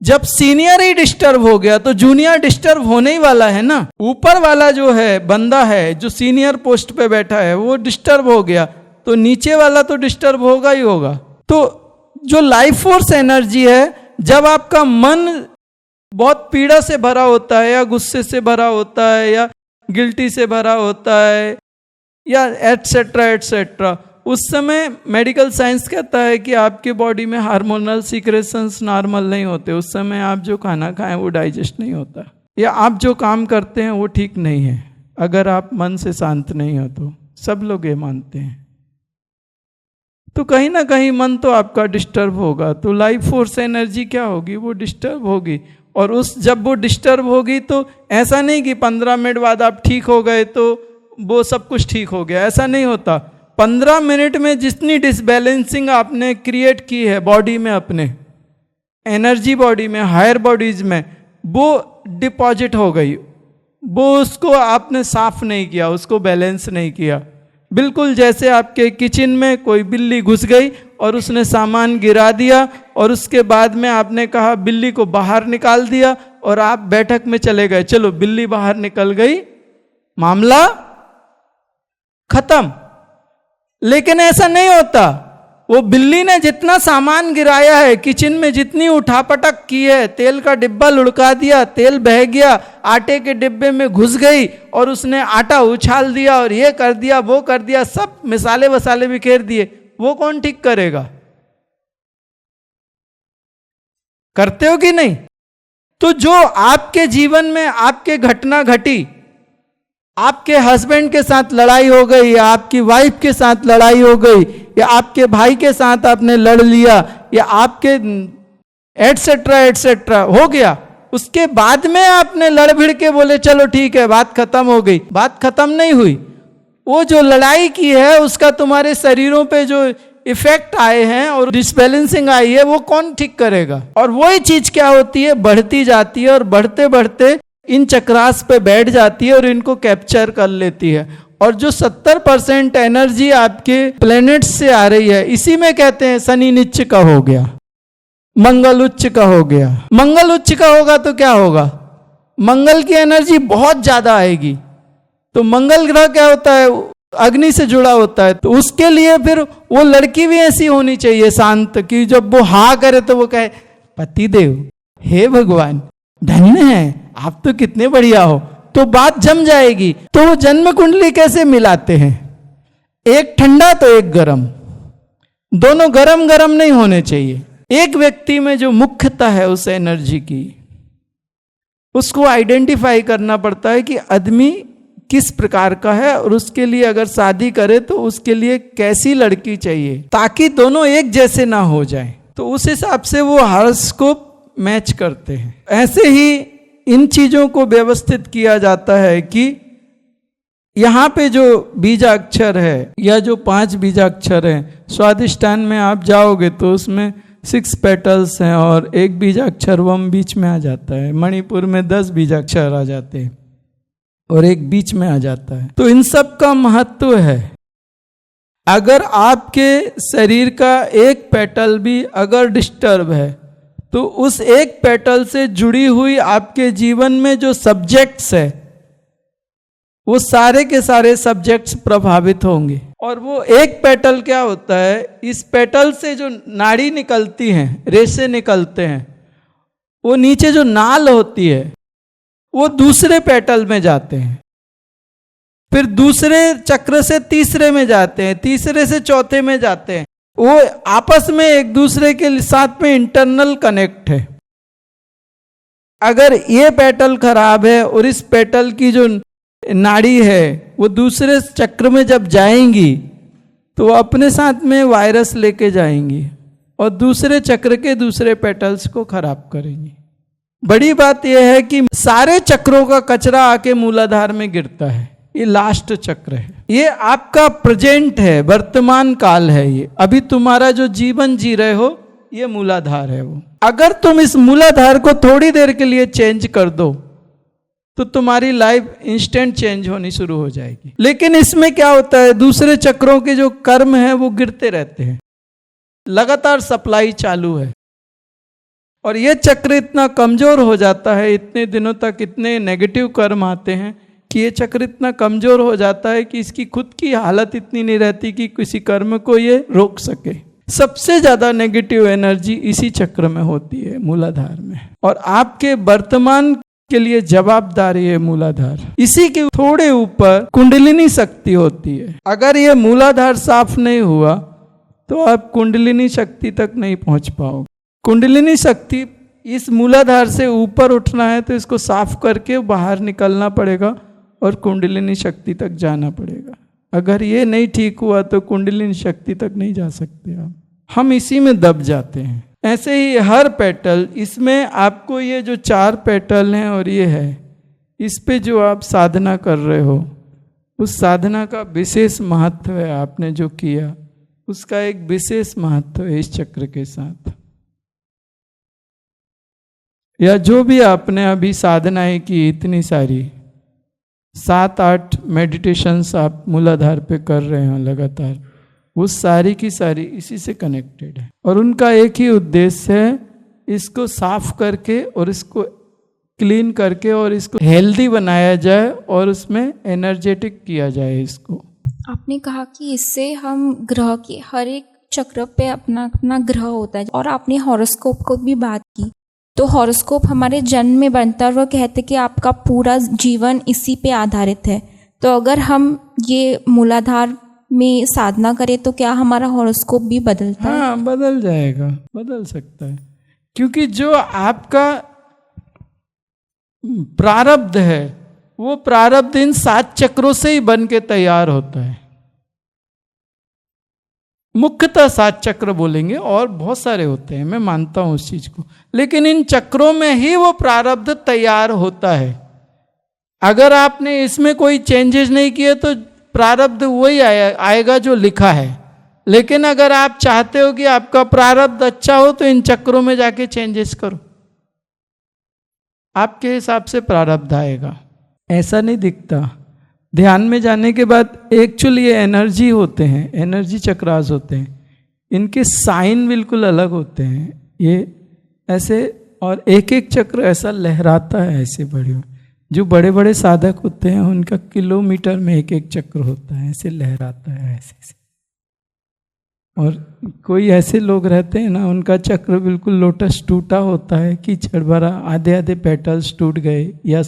जब सीनियर ही डिस्टर्ब हो गया तो जूनियर डिस्टर्ब होने ही वाला है ना। ऊपर वाला जो है बंदा है, जो सीनियर पोस्ट पे बैठा है, वो डिस्टर्ब हो गया तो नीचे वाला तो डिस्टर्ब होगा ही होगा। तो जो लाइफ फोर्स एनर्जी है, जब आपका मन बहुत पीड़ा से भरा होता है, या गुस्से से भरा होता है, या गिल्टी से भरा होता है, या एटसेट्रा एटसेट्रा, उस समय मेडिकल साइंस कहता है कि आपके बॉडी में हार्मोनल सीक्रेशंस नॉर्मल नहीं होते। उस समय आप जो खाना खाएं वो डाइजेस्ट नहीं होता, या आप जो काम करते हैं वो ठीक नहीं है, अगर आप मन से शांत नहीं हो तो। सब लोग ये मानते हैं। तो कहीं ना कहीं मन तो आपका डिस्टर्ब होगा, तो लाइफ फोर्स एनर्जी क्या होगी? वो डिस्टर्ब होगी। और जब वो डिस्टर्ब होगी तो ऐसा नहीं कि 15 मिनट बाद आप ठीक हो गए तो वो सब कुछ ठीक हो गया, ऐसा नहीं होता। 15 मिनट में जितनी डिसबैलेंसिंग आपने क्रिएट की है बॉडी में, अपने एनर्जी बॉडी में, हायर बॉडीज में, वो डिपॉजिट हो गई। वो उसको आपने साफ नहीं किया, उसको बैलेंस नहीं किया। बिल्कुल जैसे आपके किचन में कोई बिल्ली घुस गई और उसने सामान गिरा दिया, और उसके बाद में आपने कहा बिल्ली को बाहर निकाल दिया, और आप बैठक में चले गए, चलो बिल्ली बाहर निकल गई, मामला खत्म। लेकिन ऐसा नहीं होता। वो बिल्ली ने जितना सामान गिराया है, किचन में जितनी उठापटक की है, तेल का डिब्बा लुढ़का दिया, तेल बह गया, आटे के डिब्बे में घुस गई और उसने आटा उछाल दिया और ये कर दिया वो कर दिया, सब मिसाले वसाले बिखेर दिए, वो कौन ठीक करेगा? करते हो कि नहीं? तो जो आपके जीवन में आपके घटना घटी, आपके हस्बैंड के साथ लड़ाई हो गई, या आपकी वाइफ के साथ लड़ाई हो गई, या आपके भाई के साथ आपने लड़ लिया, या आपके एटसेट्रा एटसेट्रा हो गया, उसके बाद में आपने लड़ भिड़ के बोले चलो ठीक है बात खत्म हो गई, बात खत्म नहीं हुई। वो जो लड़ाई की है उसका तुम्हारे शरीरों पे जो इफेक्ट आए हैं और डिसबैलेंसिंग आई है, वो कौन ठीक करेगा? और वही चीज क्या होती है, बढ़ती जाती है, और बढ़ते बढ़ते इन चक्रास पे बैठ जाती है और इनको कैप्चर कर लेती है। और जो 70% एनर्जी आपके प्लैनेट से आ रही है, इसी में कहते हैं शनि नीच का हो गया, मंगल उच्च का हो गया। मंगल उच्च का होगा तो क्या होगा? मंगल की एनर्जी बहुत ज्यादा आएगी। तो मंगल ग्रह क्या होता है? अग्नि से जुड़ा होता है। तो उसके लिए फिर वो लड़की भी ऐसी होनी चाहिए शांत, कि जब वो हाँ करे तो वो कहे पतिदेव हे भगवान धन्य है, आप तो कितने बढ़िया हो, तो बात जम जाएगी। तो वो जन्म कुंडली कैसे मिलाते हैं? एक ठंडा तो एक गरम, दोनों गरम गरम नहीं होने चाहिए। एक व्यक्ति में जो मुख्यता है उस एनर्जी की, उसको आइडेंटिफाई करना पड़ता है कि आदमी किस प्रकार का है, और उसके लिए अगर शादी करे तो उसके लिए कैसी लड़की चाहिए, ताकि दोनों एक जैसे ना हो जाए। तो उस हिसाब से वो हॉरोस्कोप मैच करते हैं। ऐसे ही इन चीजों को व्यवस्थित किया जाता है कि यहाँ पे जो बीजाक्षर है या जो 5 बीजाक्षर हैं, स्वादिष्टान में आप जाओगे तो उसमें 6 पेटल्स हैं और 1 बीजाक्षर वम बीच में आ जाता है। मणिपुर में 10 बीजाक्षर आ जाते हैं और 1 बीच में आ जाता है। तो इन सब का महत्व है। अगर आपके शरीर का एक पेटल भी अगर डिस्टर्ब है तो उस एक पेटल से जुड़ी हुई आपके जीवन में जो सब्जेक्ट्स है वो सारे के सारे सब्जेक्ट्स प्रभावित होंगे। और वो एक पेटल क्या होता है, इस पेटल से जो नाड़ी निकलती हैं, रेशे निकलते हैं, वो नीचे जो नाल होती है वो दूसरे पेटल में जाते हैं, फिर दूसरे चक्र से तीसरे में जाते हैं, तीसरे से चौथे में जाते हैं। वो आपस में एक दूसरे के साथ में इंटरनल कनेक्ट है। अगर ये पेटल खराब है और इस पेटल की जो नाड़ी है वो दूसरे चक्र में जब जाएंगी तो वो अपने साथ में वायरस लेके जाएंगी और दूसरे चक्र के दूसरे पेटल्स को खराब करेंगी। बड़ी बात यह है कि सारे चक्रों का कचरा आके मूलाधार में गिरता है। ये लास्ट चक्र है, ये आपका प्रेजेंट है, वर्तमान काल है। ये अभी तुम्हारा जो जीवन जी रहे हो ये मूलाधार है। वो अगर तुम इस मूलाधार को थोड़ी देर के लिए चेंज कर दो तो तुम्हारी लाइफ इंस्टेंट चेंज होनी शुरू हो जाएगी। लेकिन इसमें क्या होता है, दूसरे चक्रों के जो कर्म है वो गिरते रहते हैं, लगातार सप्लाई चालू है और ये चक्र इतना कमजोर हो जाता है, इतने दिनों तक इतने नेगेटिव कर्म आते हैं कि ये चक्र इतना कमजोर हो जाता है कि इसकी खुद की हालत इतनी नहीं रहती कि किसी कर्म को ये रोक सके। सबसे ज्यादा नेगेटिव एनर्जी इसी चक्र में होती है, मूलाधार में। और आपके वर्तमान के लिए जवाबदारी है मूलाधार। इसी के थोड़े ऊपर कुंडलिनी शक्ति होती है। अगर ये मूलाधार साफ नहीं हुआ तो आप कुंडलिनी शक्ति तक नहीं पहुंच पाओगे। कुंडलिनी शक्ति, इस मूलाधार से ऊपर उठना है तो इसको साफ करके बाहर निकलना पड़ेगा और कुंडलिनी शक्ति तक जाना पड़ेगा। अगर ये नहीं ठीक हुआ तो कुंडलिनी शक्ति तक नहीं जा सकते आप। हम इसी में दब जाते हैं। ऐसे ही हर पेटल, इसमें आपको ये जो 4 पेटल हैं और ये है, इस पे जो आप साधना कर रहे हो उस साधना का विशेष महत्व है। आपने जो किया उसका एक विशेष महत्व है इस चक्र के साथ। या जो भी आपने अभी साधनाएं की, इतनी सारी 7-8 मेडिटेशंस आप मूलाधार पे कर रहे हो लगातार, वो सारी की सारी इसी से कनेक्टेड है। और उनका एक ही उद्देश्य है, इसको साफ करके और इसको क्लीन करके और इसको हेल्दी बनाया जाए और उसमें एनर्जेटिक किया जाए इसको। आपने कहा कि इससे हम ग्रह के हर एक चक्र पे अपना अपना ग्रह होता है, और आपने हॉरोस्कोप को भी बात की। तो हॉरोस्कोप हमारे जन्म में बनता है और वो कहते कि आपका पूरा जीवन इसी पे आधारित है। तो अगर हम ये मूलाधार में साधना करें तो क्या हमारा हॉरोस्कोप भी बदलता है? हाँ, बदल जाएगा, बदल सकता है। क्योंकि जो आपका प्रारब्ध है वो प्रारब्ध इन 7 चक्रों से ही बन के तैयार होता है। मुख्यतः 7 चक्र बोलेंगे और बहुत सारे होते हैं, मैं मानता हूं उस चीज को, लेकिन इन चक्रों में ही वो प्रारब्ध तैयार होता है। अगर आपने इसमें कोई चेंजेस नहीं किए तो प्रारब्ध वही आएगा जो लिखा है। लेकिन अगर आप चाहते हो कि आपका प्रारब्ध अच्छा हो तो इन चक्रों में जाके चेंजेस करो, आपके हिसाब से प्रारब्ध आएगा। ऐसा नहीं दिखता। ध्यान में जाने के बाद एक्चुअली ये एनर्जी होते हैं, एनर्जी चक्रास होते हैं, इनके साइन बिल्कुल अलग होते हैं। ये ऐसे, और एक एक चक्र ऐसा लहराता है, ऐसे बड़े जो बड़े बड़े साधक होते हैं उनका किलोमीटर में एक एक चक्र होता है, ऐसे लहराता है ऐसे। और कोई ऐसे लोग रहते हैं ना, उनका चक्र बिल्कुल लोटस टूटा होता है, कीचड़ भरा, आधे आधे पेटल्स टूट गए या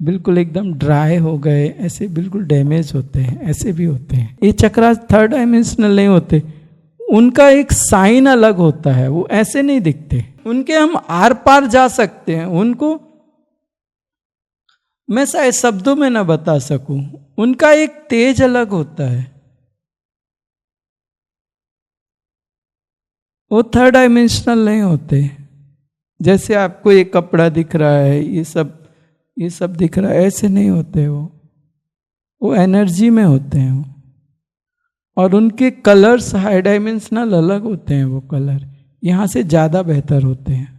बिल्कुल एकदम ड्राई हो गए, ऐसे बिल्कुल डैमेज होते हैं, ऐसे भी होते हैं। ये चक्र 3rd डायमेंशनल नहीं होते, उनका एक साइन अलग होता है, वो ऐसे नहीं दिखते। उनके हम आर पार जा सकते हैं, उनको मैं शायद शब्दों में ना बता सकूं। उनका एक तेज अलग होता है, वो थर्ड डायमेंशनल नहीं होते। जैसे आपको एक कपड़ा दिख रहा है, ये सब दिख रहा है, ऐसे नहीं होते वो एनर्जी में होते हैं वो। और उनके कलर्स हाई डायमेंशनल अलग होते हैं, वो कलर यहाँ से ज़्यादा बेहतर होते हैं।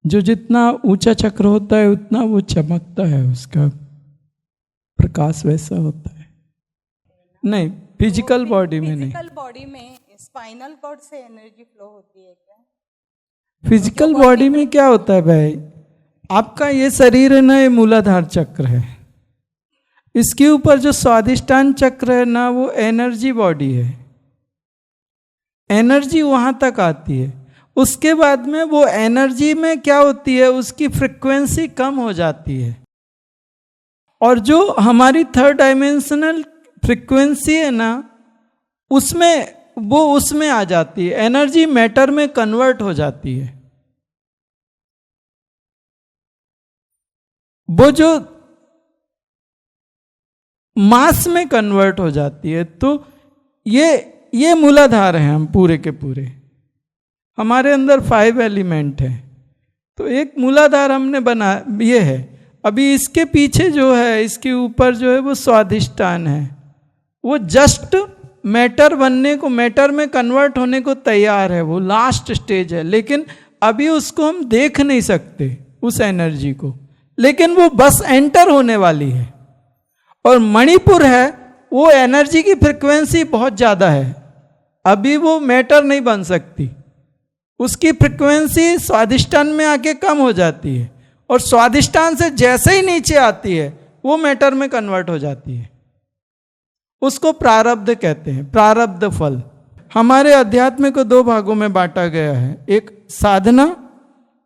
जो जितना ऊंचा चक्र होता है उतना वो चमकता है, उसका प्रकाश वैसा होता है। नहीं, फिजिकल बॉडी में नहीं। फिजिकल बॉडी में स्पाइनल कॉर्ड से एनर्जी फ्लो होती है क्या? फिजिकल बॉडी में क्या होता है भाई, आपका ये शरीर है ना, ये मूलाधार चक्र है। इसके ऊपर जो स्वादिष्टान चक्र है ना, वो एनर्जी बॉडी है। एनर्जी वहां तक आती है, उसके बाद में वो एनर्जी में क्या होती है, उसकी फ्रिक्वेंसी कम हो जाती है। और जो हमारी थर्ड डायमेंशनल फ्रिक्वेंसी है ना, उसमें आ जाती है, एनर्जी मैटर में कन्वर्ट हो जाती है। वो जो मास में कन्वर्ट हो जाती है। तो ये मूलाधार है, हम पूरे के पूरे, हमारे अंदर 5 एलिमेंट है। तो एक मूलाधार हमने बना, ये है। अभी इसके पीछे जो है, इसके ऊपर जो है वो स्वादिष्टान है। वो जस्ट मैटर बनने को, मैटर में कन्वर्ट होने को तैयार है, वो लास्ट स्टेज है। लेकिन अभी उसको हम देख नहीं सकते उस एनर्जी को, लेकिन वो बस एंटर होने वाली है। और मणिपुर है, वो एनर्जी की फ्रिक्वेंसी बहुत ज़्यादा है, अभी वो मैटर नहीं बन सकती। उसकी फ्रिक्वेंसी स्वादिष्टान में आके कम हो जाती है, और स्वादिष्टान से जैसे ही नीचे आती है वो मैटर में कन्वर्ट हो जाती है। उसको प्रारब्ध कहते हैं, प्रारब्ध फल। हमारे अध्यात्म को 2 भागों में बांटा गया है, एक साधना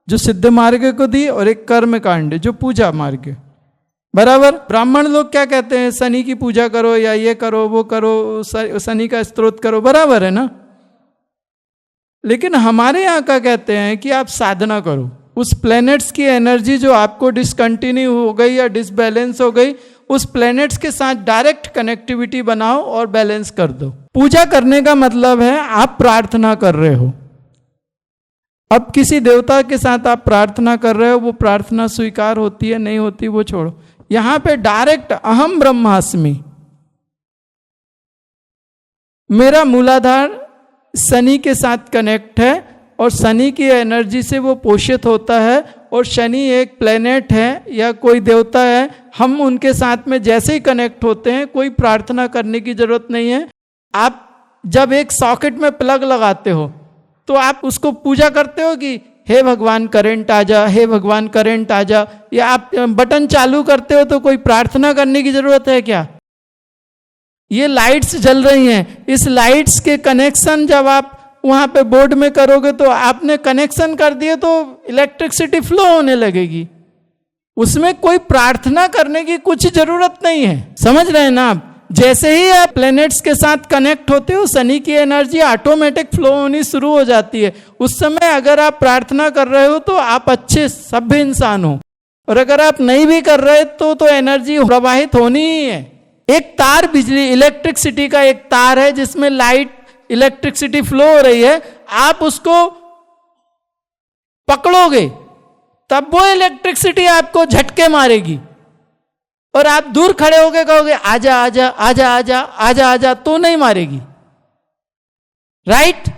जो सिद्ध मार्ग को दी, और एक कर्म कांड जो पूजा मार्ग। बराबर। ब्राह्मण लोग क्या कहते हैं, शनि की पूजा करो, या ये करो, वो करो, शनि का स्तोत्र करो, बराबर है ना। लेकिन हमारे यहाँ का कहते हैं कि आप साधना करो, उस प्लैनेट्स की एनर्जी जो आपको डिसकंटिन्यू हो गई या डिसबैलेंस हो गई, उस प्लैनेट्स के साथ डायरेक्ट कनेक्टिविटी बनाओ और बैलेंस कर दो। पूजा करने का मतलब है आप प्रार्थना कर रहे हो। अब किसी देवता के साथ आप प्रार्थना कर रहे हो, वो प्रार्थना स्वीकार होती है नहीं होती वो छोड़ो। यहां पे डायरेक्ट अहम ब्रह्मास्मि, मेरा मूलाधार शनि के साथ कनेक्ट है, और शनि की एनर्जी से वो पोषित होता है। और शनि एक प्लेनेट है या कोई देवता है, हम उनके साथ में जैसे ही कनेक्ट होते हैं, कोई प्रार्थना करने की जरूरत नहीं है। आप जब एक सॉकेट में प्लग लगाते हो तो आप उसको पूजा करते हो कि हे भगवान करंट आ जा, हे भगवान करंट आ जा, या आप बटन चालू करते हो तो कोई प्रार्थना करने की जरूरत है क्या? ये लाइट्स जल रही हैं, इस लाइट्स के कनेक्शन जब आप वहां पे बोर्ड में करोगे तो आपने कनेक्शन कर दिए तो इलेक्ट्रिसिटी फ्लो होने लगेगी। उसमें कोई प्रार्थना करने की कुछ जरूरत नहीं है। समझ रहे हैं ना आप? जैसे ही आप प्लैनेट्स के साथ कनेक्ट होते हो, शनि की एनर्जी ऑटोमेटिक फ्लो होनी शुरू हो जाती है। उस समय अगर आप प्रार्थना कर रहे हो तो आप अच्छे सभ्य इंसान हो, और अगर आप नहीं भी कर रहे तो एनर्जी प्रवाहित होनी ही है। एक तार, बिजली इलेक्ट्रिसिटी का एक तार है जिसमें लाइट इलेक्ट्रिसिटी फ्लो हो रही है, आप उसको पकड़ोगे तब वो इलेक्ट्रिसिटी आपको झटके मारेगी, और आप दूर खड़े होके कहोगे आजा आजा आजा आजा आजा आजा, तो नहीं मारेगी। राइट?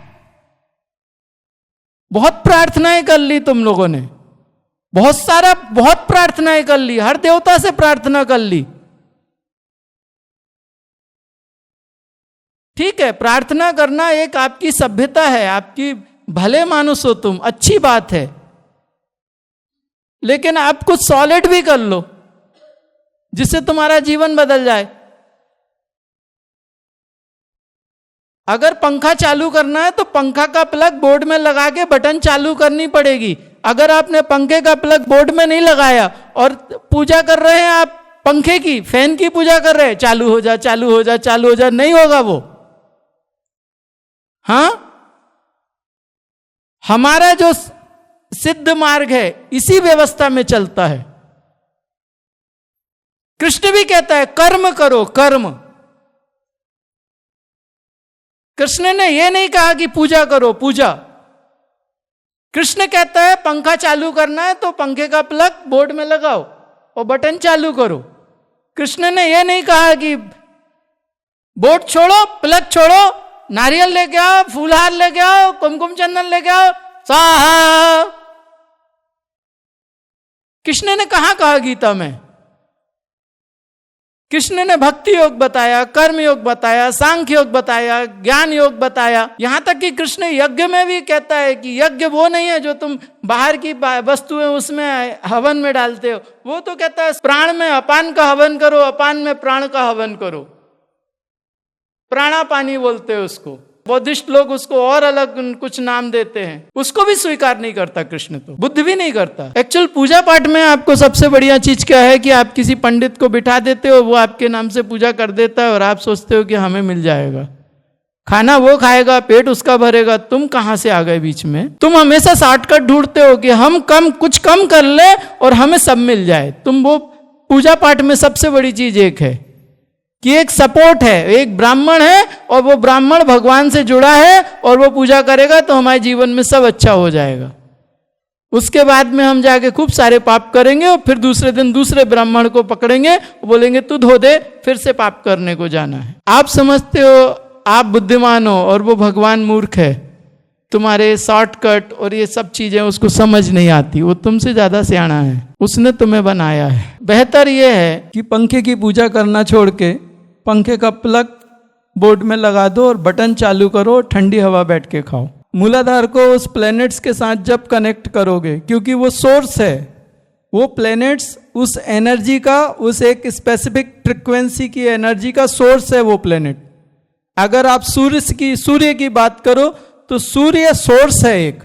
बहुत प्रार्थनाएं कर ली तुम लोगों ने, बहुत प्रार्थनाएं कर ली, हर देवता से प्रार्थना कर ली। ठीक है, प्रार्थना करना एक आपकी सभ्यता है, आपकी भले मानुस हो तुम, अच्छी बात है। लेकिन आप कुछ सॉलिड भी कर लो जिससे तुम्हारा जीवन बदल जाए। अगर पंखा चालू करना है तो पंखा का प्लग बोर्ड में लगा के बटन चालू करनी पड़ेगी। अगर आपने पंखे का प्लग बोर्ड में नहीं लगाया और पूजा कर रहे हैं आप पंखे की, फैन की पूजा कर रहे हैं, चालू हो जा चालू हो जा चालू हो जा, नहीं होगा वो। हाँ, हमारा जो सिद्ध मार्ग है इसी व्यवस्था में चलता है। कृष्ण भी कहता है कर्म करो, कर्म। कृष्ण ने यह नहीं कहा कि पूजा करो, पूजा। कृष्ण कहता है पंखा चालू करना है तो पंखे का प्लग बोर्ड में लगाओ और बटन चालू करो। कृष्ण ने यह नहीं कहा कि बोर्ड छोड़ो, प्लग छोड़ो, नारियल लेके आओ, फूलहार लेके आओ, कुमकुम चंदन लेके आओ, स्वाहा। कृष्ण ने कहां कहा गीता में? कृष्ण ने भक्ति योग बताया, कर्म योग बताया, सांख्य योग बताया, ज्ञान योग बताया। यहां तक कि कृष्ण यज्ञ में भी कहता है कि यज्ञ वो नहीं है जो तुम बाहर की वस्तुएं उसमें हवन में डालते हो। वो तो कहता है प्राण में अपान का हवन करो, अपान में प्राण का हवन करो। प्राणापानी बोलते हैं उसको। बौद्धिस्ट लोग उसको और अलग कुछ नाम देते हैं। उसको भी स्वीकार नहीं करता कृष्ण, तो बुद्ध भी नहीं करता। एक्चुअल पूजा पाठ में आपको सबसे बढ़िया चीज क्या है कि आप किसी पंडित को बिठा देते हो, वो आपके नाम से पूजा कर देता है और आप सोचते हो कि हमें मिल जाएगा। खाना वो खाएगा, पेट उसका भरेगा, तुम कहां से आ गए बीच में? तुम हमेशा शॉर्टकट ढूंढते हो कि हम कुछ कम कर ले और हमें सब मिल जाए। तुम वो पूजा पाठ में सबसे बड़ी चीज एक है कि एक सपोर्ट है, एक ब्राह्मण है और वो ब्राह्मण भगवान से जुड़ा है और वो पूजा करेगा तो हमारे जीवन में सब अच्छा हो जाएगा। उसके बाद में हम जाके खूब सारे पाप करेंगे और फिर दूसरे दिन दूसरे ब्राह्मण को पकड़ेंगे, बोलेंगे तू धो दे, फिर से पाप करने को जाना है। आप समझते हो आप बुद्धिमान हो और वो भगवान मूर्ख है। तुम्हारे शॉर्टकट और ये सब चीजें उसको समझ नहीं आती। वो तुमसे ज्यादा सियाना है, उसने तुम्हें बनाया है। बेहतर ये है कि पंखे की पूजा करना छोड़ के पंखे का प्लग बोर्ड में लगा दो और बटन चालू करो, ठंडी हवा बैठ के खाओ। मूलाधार को उस प्लैनेट्स के साथ जब कनेक्ट करोगे, क्योंकि वो सोर्स है, वो प्लैनेट्स उस एनर्जी का, उस एक स्पेसिफिक फ्रिक्वेंसी की एनर्जी का सोर्स है वो प्लैनेट। अगर आप सूर्य की बात करो तो सूर्य सोर्स है एक।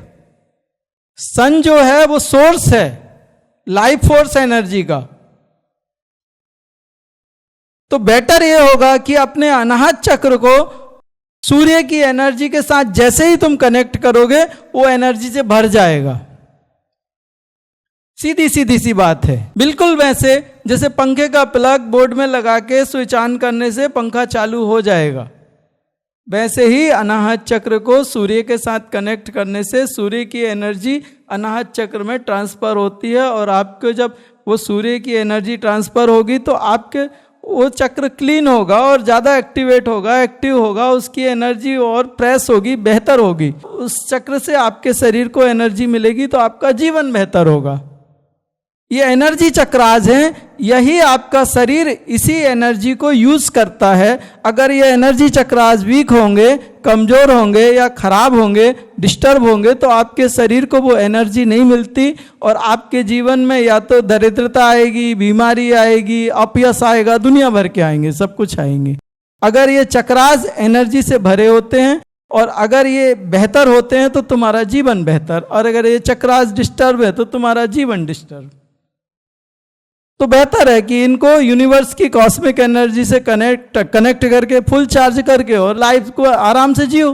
सन जो है वो सोर्स है लाइफ फोर्स एनर्जी का। तो बेटर ये होगा कि अपने अनाहत चक्र को सूर्य की एनर्जी के साथ जैसे ही तुम कनेक्ट करोगे वो एनर्जी से भर जाएगा। सीधी सीधी सी बात है। बिल्कुल वैसे जैसे पंखे का प्लग बोर्ड में लगा के स्विच ऑन करने से पंखा चालू हो जाएगा, वैसे ही अनाहत चक्र को सूर्य के साथ कनेक्ट करने से सूर्य की एनर्जी अनाहत चक्र में ट्रांसफर होती है और आपको जब वो सूर्य की एनर्जी ट्रांसफर होगी तो आपके वो चक्र क्लीन होगा और ज़्यादा एक्टिवेट होगा, एक्टिव होगा, उसकी एनर्जी और प्रेस होगी, बेहतर होगी। उस चक्र से आपके शरीर को एनर्जी मिलेगी तो आपका जीवन बेहतर होगा। ये एनर्जी चक्राज हैं, यही आपका शरीर इसी एनर्जी को यूज करता है। अगर ये एनर्जी चक्राज वीक होंगे, कमजोर होंगे या खराब होंगे, डिस्टर्ब होंगे तो आपके शरीर को वो एनर्जी नहीं मिलती और आपके जीवन में या तो दरिद्रता आएगी, बीमारी आएगी, अपयश आएगा, दुनिया भर के आएंगे, सब कुछ आएंगे। अगर ये चक्राज एनर्जी से भरे होते हैं और अगर ये बेहतर होते हैं तो तुम्हारा जीवन बेहतर, और अगर ये चक्राज डिस्टर्ब है तो तुम्हारा जीवन डिस्टर्ब। तो बेहतर है कि इनको यूनिवर्स की कॉस्मिक एनर्जी से कनेक्ट करके फुल चार्ज करके और लाइफ को आराम से जियो।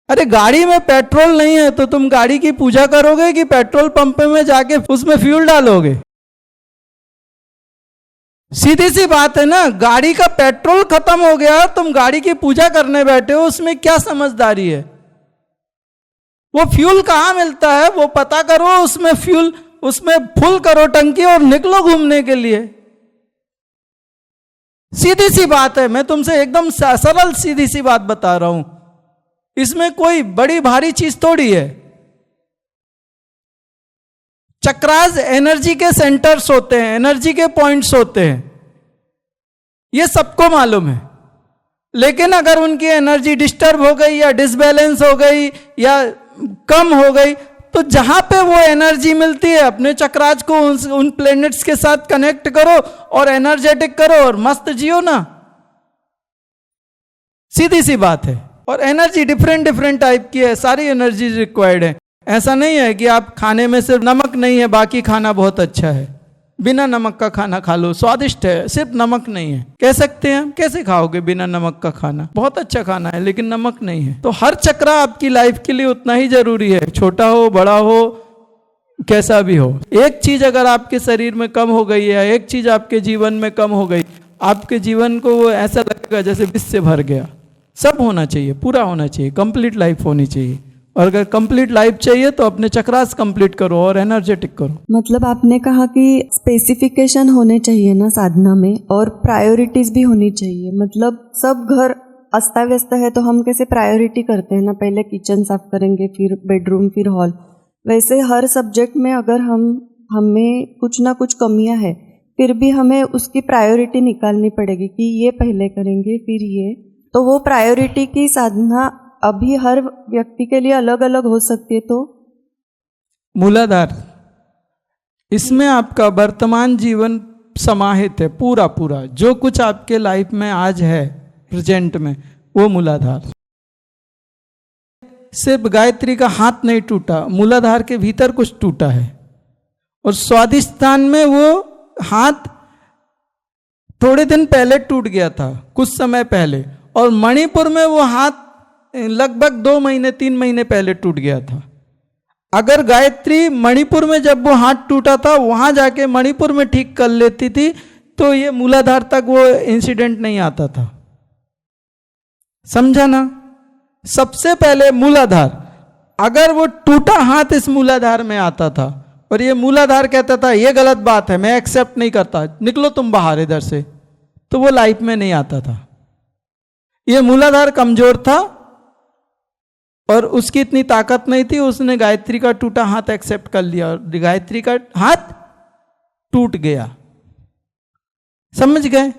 अरे गाड़ी में पेट्रोल नहीं है तो तुम गाड़ी की पूजा करोगे कि पेट्रोल पंप में जाके उसमें फ्यूल डालोगे? सीधी सी बात है ना। गाड़ी का पेट्रोल खत्म हो गया, तुम गाड़ी की पूजा करने बैठे हो, उसमें क्या समझदारी है? वो फ्यूल कहां मिलता है वो पता करो, उसमें फुल करो टंकी और निकलो घूमने के लिए। सीधी सी बात है, मैं तुमसे एकदम सरल सीधी सी बात बता रहा हूं, इसमें कोई बड़ी भारी चीज थोड़ी है। चक्रास एनर्जी के सेंटर्स होते हैं, एनर्जी के पॉइंट्स होते हैं, ये सबको मालूम है। लेकिन अगर उनकी एनर्जी डिस्टर्ब हो गई या डिसबैलेंस हो गई या कम हो गई तो जहां पे वो एनर्जी मिलती है अपने चक्राज को उन प्लैनेट्स के साथ कनेक्ट करो और एनर्जेटिक करो और मस्त जियो ना। सीधी सी बात है। और एनर्जी डिफरेंट टाइप की है, सारी एनर्जी रिक्वायर्ड है। ऐसा नहीं है कि आप खाने में सिर्फ नमक नहीं है बाकी खाना बहुत अच्छा है, बिना नमक का खाना खा लो, स्वादिष्ट है, सिर्फ नमक नहीं है। कह सकते हैं, कैसे खाओगे बिना नमक का खाना? बहुत अच्छा खाना है लेकिन नमक नहीं है। तो हर चक्रा आपकी लाइफ के लिए उतना ही जरूरी है, छोटा हो बड़ा हो, कैसा भी हो, एक चीज अगर आपके शरीर में कम हो गई है, एक चीज आपके जीवन में कम हो गई, आपके जीवन को वो ऐसा लगेगा जैसे विष से भर गया। सब होना चाहिए, पूरा होना चाहिए, कंप्लीट लाइफ होनी चाहिए। और अगर कंप्लीट लाइफ चाहिए तो अपने चक्रास कंप्लीट करो और एनर्जेटिक करो। मतलब आपने कहा कि स्पेसिफिकेशन होने चाहिए ना साधना में, और प्रायोरिटीज भी होनी चाहिए। मतलब सब घर अस्ता व्यस्त है तो हम कैसे प्रायोरिटी करते हैं ना, पहले किचन साफ करेंगे, फिर बेडरूम, फिर हॉल। वैसे हर सब्जेक्ट में अगर हमें कुछ ना कुछ कमियां है, फिर भी हमें उसकी प्रायोरिटी निकालनी पड़ेगी कि ये पहले करेंगे फिर ये। तो वो प्रायोरिटी की साधना अभी हर व्यक्ति के लिए अलग अलग हो सकती है। तो मूलाधार, इसमें आपका वर्तमान जीवन समाहित है, पूरा पूरा जो कुछ आपके लाइफ में आज है प्रेजेंट में, वो मूलाधार। सिर्फ गायत्री का हाथ नहीं टूटा, मूलाधार के भीतर कुछ टूटा है। और स्वादिष्ठान में वो हाथ थोड़े दिन पहले टूट गया था, कुछ समय पहले, और मणिपुर में वो हाथ लगभग 2 महीने 3 महीने पहले टूट गया था। अगर गायत्री मणिपुर में जब वो हाथ टूटा था वहां जाके मणिपुर में ठीक कर लेती थी तो ये मूलाधार तक वो इंसिडेंट नहीं आता था। समझा ना? सबसे पहले मूलाधार, अगर वो टूटा हाथ इस मूलाधार में आता था और ये मूलाधार कहता था ये गलत बात है, मैं एक्सेप्ट नहीं करता, निकलो तुम बाहर इधर से, तो वो लाइफ में नहीं आता था। ये मूलाधार कमजोर था और उसकी इतनी ताकत नहीं थी, उसने गायत्री का टूटा हाथ एक्सेप्ट कर लिया और गायत्री का हाथ टूट गया। समझ गए?